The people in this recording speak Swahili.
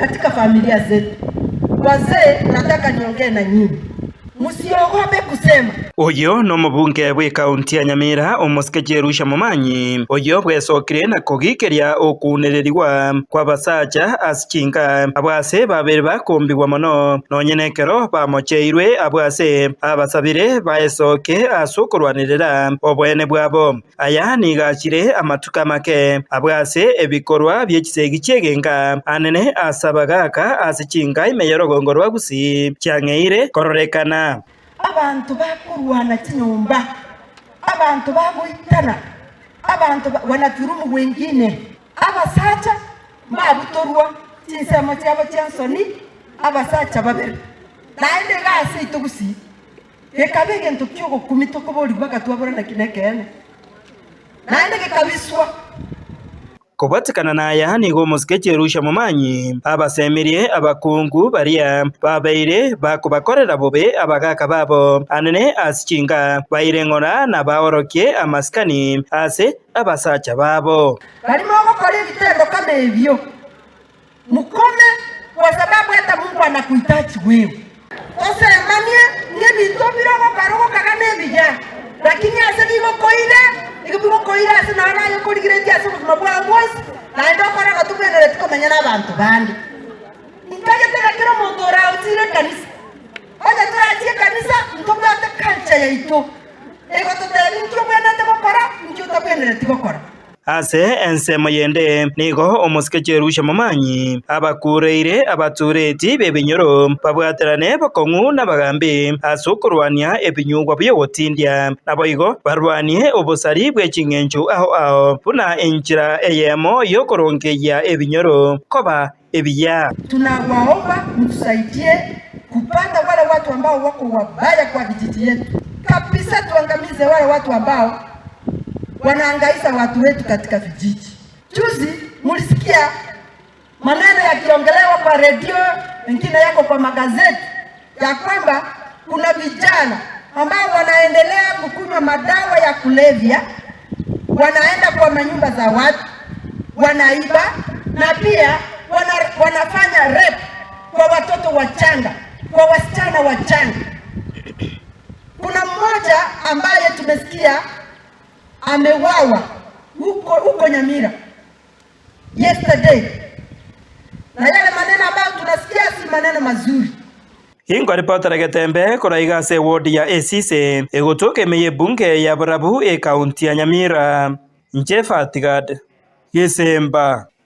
katika familia zetu. Wazee, nataka niongee na nyinyi, musiogope kusema. Uyo no mubunge bwe kaunti ya Nyamira Omosike Jerusha Momanyi uyo bwesokire na kugikiria okuniririwa kwa basacha asichinga abwase babere bakombigwa mono nonyenekero bamocheirwe abwase abasabire baesoke asukurwanirira obwene bwabo aya nigachire amatuka make abwase ebikorwa byekisegi kyegenga anene asabagaka asichinga imeyerogongorwa gusi cyang'eire kororekana abantu bakurwana kinyumba, abantu baguitana, abantu wanaturumu wengine, abasacha babutorwa chinsemo cyabo cyansoni abasacha babere naende gasi itugusi ekabege ntukyo kumito ko boli bagatwabura na kinekene naende gekabiswa kubatikana naya nigo Omosike Jerusha Momanyi abasemirie abakungu baria babeire bakubakorera bobe abagaka babo anene asichinga baireng'ora na baorokie amaskani ase abasacha babo barimo gukora ibitendo kama ebyo mukome kwa sababu hata Mungu anakuhitaji wewe osemanie n'ebintu biroko karoko kagane bija lakini ase bigokoire ikibigokoire ase narayo kurigire ase ubuzima bwawe bwose naende okora gatugenere tukomenya n'abantu bandi nkaje terakira omonto orautire kanisa oja turachie kanisa ntobwate culture yaitu ego tuteri ntio bwenete gokora ntio tobwenere tigokora ase ensemo yende nigo Omosike Jerusha Momanyi abakureire abatureti bebinyoro babwaterane bakong'u n'abagambi asukurwania ebinyugwa by'ogotindya nabo igo barwanie obusari bw'eking'enchu aho buna enchira eyemo yokorongeya ebinyoro koba ebiya. Tunawaomba mtusaidie kupata wale watu ambao wako wabaya kwa vijiji yetu kabisa, tuangamize wale watu ambao wanaangaisa watu wetu katika vijiji. Juzi mulisikia maneno yakiongelewa kwa redio, mengine yako kwa magazeti ya kwamba kuna vijana ambao wanaendelea kukunywa madawa ya kulevya, wanaenda kwa manyumba za watu, wanaiba na pia wanafanya rape kwa watoto wachanga, kwa wasichana wachanga. Kuna mmoja ambaye tumesikia amewawa huko Nyamira yesterday, na yale maneno ambayo tunasikia si maneno mazuri. Hingo ripota Getembe kuraiga se ward ya Esise egotoke meye bunge ya Burabu kaunti ya Nyamira Njefa Tigad Yesemba.